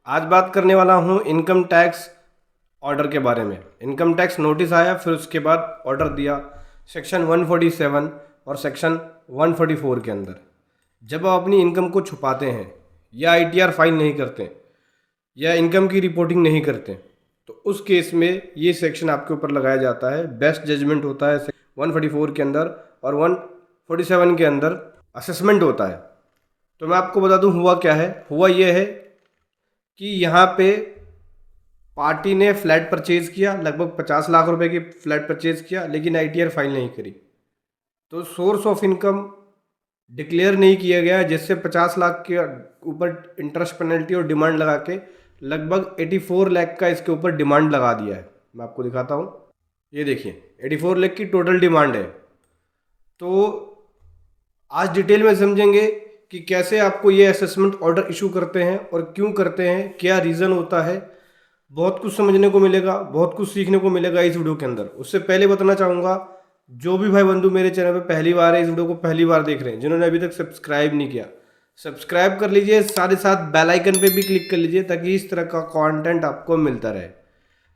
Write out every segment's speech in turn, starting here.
आज बात करने वाला हूँ इनकम टैक्स ऑर्डर के बारे में। इनकम टैक्स नोटिस आया, फिर उसके बाद ऑर्डर दिया सेक्शन 147 और सेक्शन 144 के अंदर। जब आप अपनी इनकम को छुपाते हैं या आईटीआर फाइल नहीं करते या इनकम की रिपोर्टिंग नहीं करते, तो उस केस में ये सेक्शन आपके ऊपर लगाया जाता है। बेस्ट जजमेंट होता है 144 के अंदर और 147 के अंदर असेसमेंट होता है। तो मैं आपको बता दूं हुआ क्या है। हुआ ये है कि यहाँ पे पार्टी ने फ्लैट परचेज किया, लगभग 50 लाख रुपए की फ्लैट परचेज किया, लेकिन आईटीआर फाइल नहीं करी। तो सोर्स ऑफ इनकम डिक्लेयर नहीं किया गया, जिससे 50 लाख के ऊपर इंटरेस्ट पेनल्टी और डिमांड लगा के लगभग 84 लाख का इसके ऊपर डिमांड लगा दिया है। मैं आपको दिखाता हूँ, ये देखिए 84 लाख की टोटल डिमांड है। तो आज डिटेल में समझेंगे कि कैसे आपको ये असेसमेंट ऑर्डर इशू करते हैं और क्यों करते हैं, क्या रीज़न होता है। बहुत कुछ समझने को मिलेगा, बहुत कुछ सीखने को मिलेगा इस वीडियो के अंदर। उससे पहले बताना चाहूँगा, जो भी भाई बंधु मेरे चैनल पे पहली बार है, इस वीडियो को पहली बार देख रहे हैं, जिन्होंने अभी तक सब्सक्राइब नहीं किया, सब्सक्राइब कर लीजिए, साथ ही साथ बेल आइकन पे भी क्लिक कर लीजिए ताकि इस तरह का कंटेंट आपको मिलता रहे।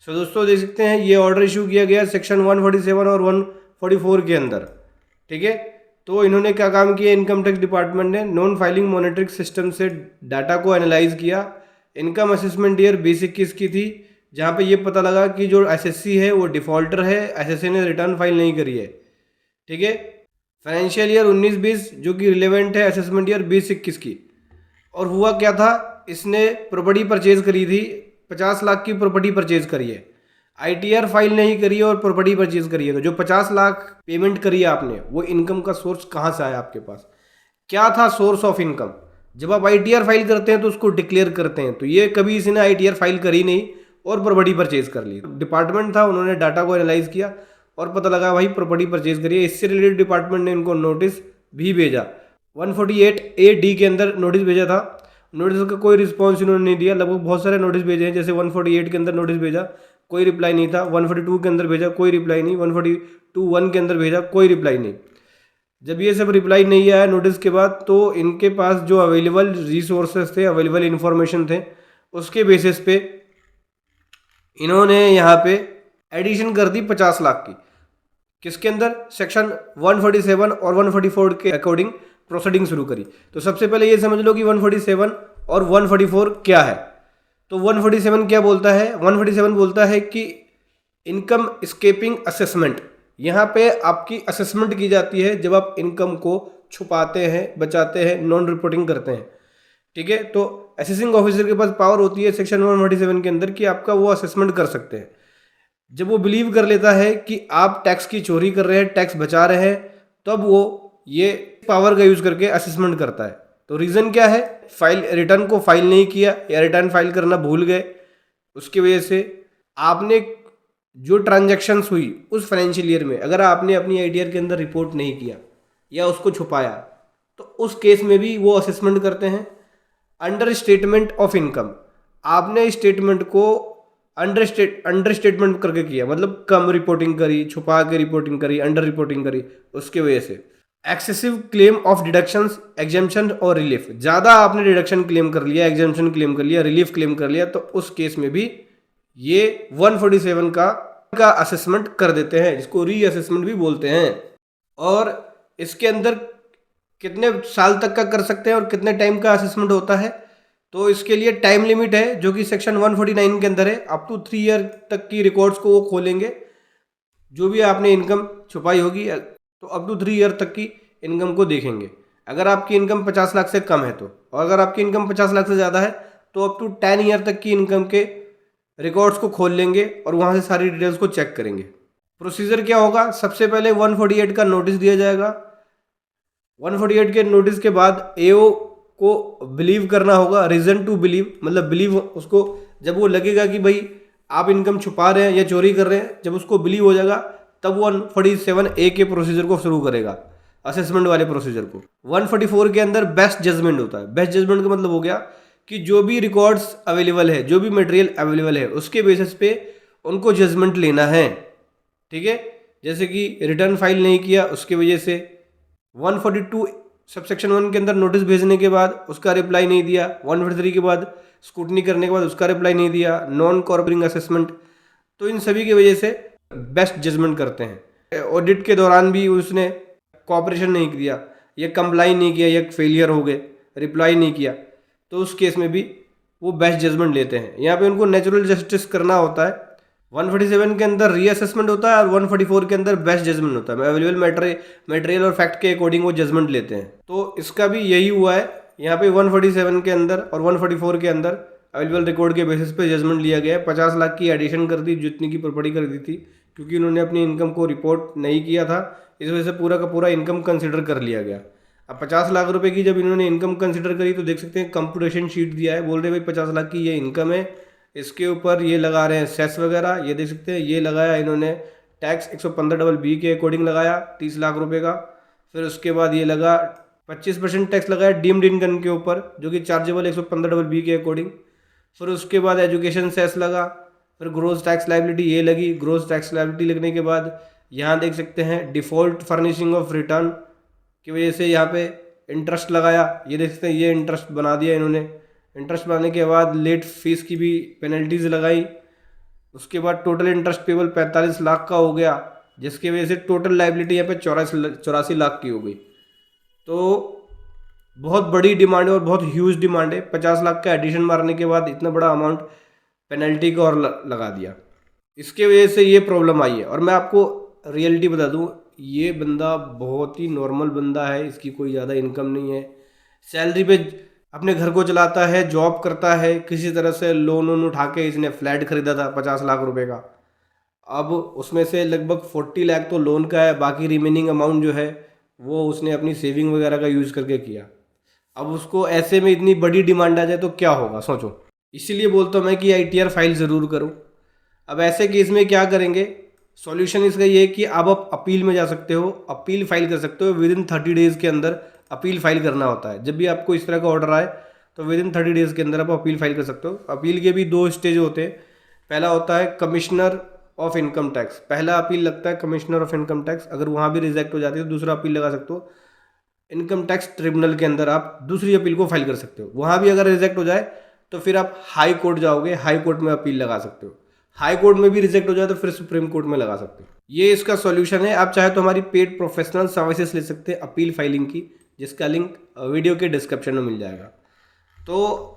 सो दोस्तों देख सकते हैं, ये ऑर्डर इशू किया गया सेक्शन 147 और 144 के अंदर। ठीक है, तो इन्होंने क्या काम किया, इनकम टैक्स डिपार्टमेंट ने नॉन फाइलिंग मॉनिटरिंग सिस्टम से डाटा को एनालाइज किया। इनकम असेसमेंट ईयर 2021 की थी, जहाँ पे ये पता लगा कि जो एसएससी है वो डिफॉल्टर है, एसएससी ने रिटर्न फाइल नहीं करी है। ठीक है, फाइनेंशियल ईयर 19-20 जो कि रिलेवेंट है असेसमेंट ईयर 2021 की। और हुआ क्या था, इसने प्रॉपर्टी परचेज करी थी, 50 लाख की प्रॉपर्टी परचेज करी है, आईटीआर फाइल नहीं करी है और प्रॉपर्टी परचेज करी है। तो जो 50 लाख पेमेंट करी है आपने, वो इनकम का सोर्स कहाँ से आया आपके पास, क्या था सोर्स ऑफ इनकम। जब आप आईटीआर फाइल करते हैं तो उसको डिक्लेयर करते हैं, तो ये कभी इसने आईटीआर फाइल करी नहीं और प्रॉपर्टी परचेज कर ली। डिपार्टमेंट था, उन्होंने डाटा को एनालाइज किया और पता लगा भाई प्रॉपर्टी परचेज करिए। इससे रिलेटेड डिपार्टमेंट ने इनको नोटिस भी भेजा, 148A-D के अंदर नोटिस भेजा था। नोटिस का कोई रिस्पॉन्स इन्होंने नहीं दिया। लगभग बहुत सारे नोटिस भेजे हैं, जैसे 148 के अंदर नोटिस भेजा, कोई रिप्लाई नहीं था। 142 के अंदर भेजा, कोई रिप्लाई नहीं। 142(1) के अंदर भेजा, कोई रिप्लाई नहीं। जब ये सब रिप्लाई नहीं आया नोटिस के बाद, तो इनके पास जो अवेलेबल रिसोर्सेज थे, अवेलेबल इंफॉर्मेशन थे, उसके बेसिस पे इन्होंने यहाँ पे एडिशन कर दी 50 लाख की। किसके अंदर, सेक्शन 147 और 144 के अकॉर्डिंग प्रोसीडिंग शुरू करी। तो सबसे पहले ये समझ लो कि 147 और 144 क्या है। तो 147 क्या बोलता है, 147 बोलता है कि इनकम स्केपिंग असेसमेंट। यहाँ पे आपकी असेसमेंट की जाती है जब आप इनकम को छुपाते हैं, बचाते हैं, नॉन रिपोर्टिंग करते हैं। ठीक है, तो असेसिंग ऑफिसर के पास पावर होती है सेक्शन 147 के अंदर कि आपका वो असेसमेंट कर सकते हैं। जब वो बिलीव कर लेता है कि आप टैक्स की चोरी कर रहे हैं, टैक्स बचा रहे हैं, तब वो ये पावर का यूज करके असेसमेंट करता है। तो रीजन क्या है, फाइल रिटर्न को फाइल नहीं किया या रिटर्न फाइल करना भूल गए, उसकी वजह से आपने जो ट्रांजैक्शंस हुई उस फाइनेंशियल ईयर में, अगर आपने अपनी आईटीआर के अंदर रिपोर्ट नहीं किया या उसको छुपाया, तो उस केस में भी वो असेसमेंट करते हैं। अंडर स्टेटमेंट ऑफ इनकम, आपने स्टेटमेंट को अंडर स्टेटमेंट करके किया, मतलब कम रिपोर्टिंग करी, छुपा के रिपोर्टिंग करी, अंडर रिपोर्टिंग करी, उसके वजह से excessive claim of deductions, exemption और रिलीफ, ज़्यादा आपने डिडक्शन क्लेम कर लिया, एग्जेम्पशन क्लेम कर लिया, रिलीफ क्लेम कर लिया, तो उस केस में भी ये 147 का असेसमेंट कर देते हैं, जिसको री असेसमेंट भी बोलते हैं। और इसके अंदर कितने साल तक का कर सकते हैं और कितने टाइम का असेसमेंट होता है, तो इसके लिए टाइम लिमिट है जो कि सेक्शन 149 के अंदर है। अप टू 3 ईयर तक की रिकॉर्ड्स को वो खोलेंगे, जो भी आपने इनकम छुपाई होगी, तो अप टू 3 ईयर तक की इनकम को देखेंगे। अगर आपकी इनकम 50 लाख से कम है तो, और अगर आपकी इनकम 50 लाख से ज़्यादा है तो अप टू 10 ईयर तक की इनकम के रिकॉर्ड्स को खोल लेंगे और वहाँ से सारी डिटेल्स को चेक करेंगे। प्रोसीजर क्या होगा, सबसे पहले 148 का नोटिस दिया जाएगा। 148 के नोटिस के बाद एओ को बिलीव करना होगा, रीजन टू बिलीव, मतलब बिलीव उसको, जब वो लगेगा कि भाई आप इनकम छुपा रहे हैं या चोरी कर रहे हैं, जब उसको बिलीव हो जाएगा तब 147A के प्रोसीजर को शुरू करेगा, असेसमेंट वाले प्रोसीजर को। 144 के अंदर बेस्ट जजमेंट होता है। बेस्ट जजमेंट का मतलब हो गया कि जो भी रिकॉर्ड्स अवेलेबल है, जो भी मटेरियल अवेलेबल है, उसके बेसिस पे उनको जजमेंट लेना है। ठीक है, जैसे कि रिटर्न फाइल नहीं किया, उसके वजह से 142 सब सेक्शन 1 के अंदर नोटिस भेजने के बाद उसका रिप्लाई नहीं दिया, 143 के बाद स्कूटनी करने के बाद उसका रिप्लाई नहीं दिया, नॉन कॉर्पोरिंग असेसमेंट, तो इन सभी की वजह से बेस्ट जजमेंट करते हैं। ऑडिट के दौरान भी उसने कॉपरेशन नहीं किया या कंप्लाई नहीं किया या फेलियर हो गए, रिप्लाई नहीं किया, तो उस केस में भी वो बेस्ट जजमेंट लेते हैं। यहाँ पे उनको नेचुरल जस्टिस करना होता है। 147 के अंदर रीअसेसमेंट होता है और 144 के अंदर बेस्ट जजमेंट होता है। अवेलेबल मटेरियल और फैक्ट के अकॉर्डिंग वो जजमेंट लेते हैं। तो इसका भी यही हुआ है। यहाँ पे 147 के अंदर और 144 के अंदर अवेलेबल रिकॉर्ड के बेसिस पे जजमेंट लिया गया है। 50 लाख की एडिशन कर दी जितनी की प्रॉपर्टी कर दी थी, क्योंकि उन्होंने अपनी इनकम को रिपोर्ट नहीं किया था, इस वजह से पूरा का पूरा इनकम कंसिडर कर लिया गया। अब 50 लाख रुपए की जब इन्होंने इनकम कंसिडर करी तो देख सकते हैं कंप्यूटेशन शीट दिया है, बोल रहे भाई 50 लाख की ये इनकम है, इसके ऊपर ये लगा रहे हैं सेस वगैरह, ये देख सकते हैं ये लगाया इन्होंने टैक्स 115(b) के अकॉर्डिंग लगाया 30 लाख रुपए का। फिर उसके बाद ये लगा 25% टैक्स लगाया डीम्ड इनकम के ऊपर जो कि चार्जेबल 115(b) के अकॉर्डिंग। फिर उसके बाद एजुकेशन सेस लगा, फिर ग्रोस टैक्स लाइबिलिटी ये लगी। ग्रोस टैक्स लाइबिलिटी लगने के बाद यहाँ देख सकते हैं डिफ़ॉल्ट फर्निशिंग ऑफ रिटर्न की वजह से यहाँ पे इंटरेस्ट लगाया, ये देख सकते हैं ये इंटरेस्ट बना दिया इन्होंने। इंटरेस्ट बनाने के बाद लेट फीस की भी पेनल्टीज लगाई। उसके बाद टोटल इंटरेस्ट पेबल 45 लाख का हो गया, जिसकी वजह से टोटल लाइबिलिटी यहाँ पे 84 लाख की हो गई। तो बहुत बड़ी डिमांड है और बहुत ह्यूज डिमांड है। 50 लाख का एडिशन मारने के बाद इतना बड़ा अमाउंट पेनल्टी का और लगा दिया, इसके वजह से ये प्रॉब्लम आई है। और मैं आपको रियलिटी बता दूँ, ये बंदा बहुत ही नॉर्मल बंदा है, इसकी कोई ज़्यादा इनकम नहीं है, सैलरी पे अपने घर को चलाता है, जॉब करता है, किसी तरह से लोन वोन उठा के इसने फ्लैट खरीदा था 50 लाख रुपए का। अब उसमें से लगभग 40 लाख तो लोन का है, बाकी रिमेनिंग अमाउंट जो है वो उसने अपनी सेविंग वगैरह का यूज़ करके किया। अब उसको ऐसे में इतनी बड़ी डिमांड आ जाए तो क्या होगा सोचो। इसीलिए बोलता हूँ मैं कि ITR फाइल ज़रूर करो। अब ऐसे केस में क्या करेंगे, सॉल्यूशन इसका ये है कि अब आप अपील में जा सकते हो, अपील फाइल कर सकते हो। विद इन 30 डेज़ के अंदर अपील फाइल करना होता है। जब भी आपको इस तरह का ऑर्डर आए तो विद इन 30 डेज़ के अंदर आप अपील फाइल कर सकते हो। अपील के भी 2 स्टेज होते हैं। पहला होता है कमिश्नर ऑफ इनकम टैक्स, पहला अपील लगता है कमिश्नर ऑफ इनकम टैक्स। अगर वहाँ भी रिजेक्ट हो जाती है तो दूसरा अपील लगा सकते हो। इनकम टैक्स ट्रिब्यूनल के अंदर आप दूसरी अपील को फाइल कर सकते हो। वहाँ भी अगर रिजेक्ट हो जाए तो फिर आप हाई कोर्ट जाओगे, हाई कोर्ट में अपील लगा सकते हो। हाई कोर्ट में भी रिजेक्ट हो जाए तो फिर सुप्रीम कोर्ट में लगा सकते हो। ये इसका सॉल्यूशन है। आप चाहे तो हमारी पेड प्रोफेशनल सर्विसेज ले सकते हैं अपील फाइलिंग की, जिसका लिंक वीडियो के डिस्क्रिप्शन में मिल जाएगा। तो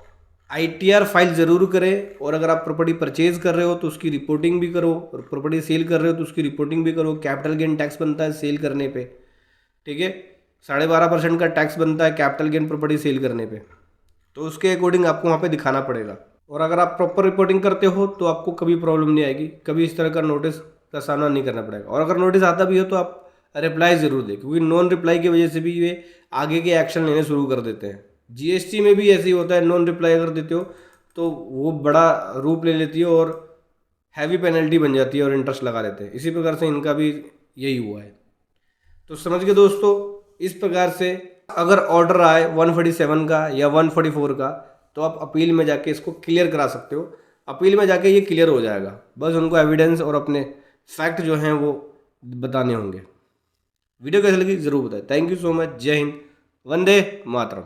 ITR फाइल ज़रूर करें। और अगर आप प्रॉपर्टी परचेज कर रहे हो तो उसकी रिपोर्टिंग भी करो, और प्रॉपर्टी सेल कर रहे हो तो उसकी रिपोर्टिंग भी करो। कैपिटल गेन टैक्स बनता है सेल करने पे, ठीक है, 12.5% का टैक्स बनता है कैपिटल गेन प्रॉपर्टी सेल करने पे, तो उसके अकॉर्डिंग आपको वहाँ पे दिखाना पड़ेगा। और अगर आप प्रॉपर रिपोर्टिंग करते हो तो आपको कभी प्रॉब्लम नहीं आएगी, कभी इस तरह का नोटिस का सामना नहीं करना पड़ेगा। और अगर नोटिस आता भी हो तो आप रिप्लाई ज़रूर दें, क्योंकि नॉन रिप्लाई की वजह से भी ये आगे के एक्शन लेने शुरू कर देते हैं। GST में भी ऐसे ही होता है, नॉन रिप्लाई अगर देते हो तो वो बड़ा रूप ले लेती है और हैवी पेनल्टी बन जाती है और इंटरेस्ट लगा लेते हैं। इसी प्रकार से इनका भी यही हुआ है। तो समझ गए दोस्तों, इस प्रकार से अगर ऑर्डर आए 147 का या 144 का तो आप अपील में जाके इसको क्लियर करा सकते हो। अपील में जाके ये क्लियर हो जाएगा, बस उनको एविडेंस और अपने फैक्ट जो हैं वो बताने होंगे। वीडियो कैसे लगी ज़रूर बताएं। Thank you so much. जय हिंद, वंदे मातरम।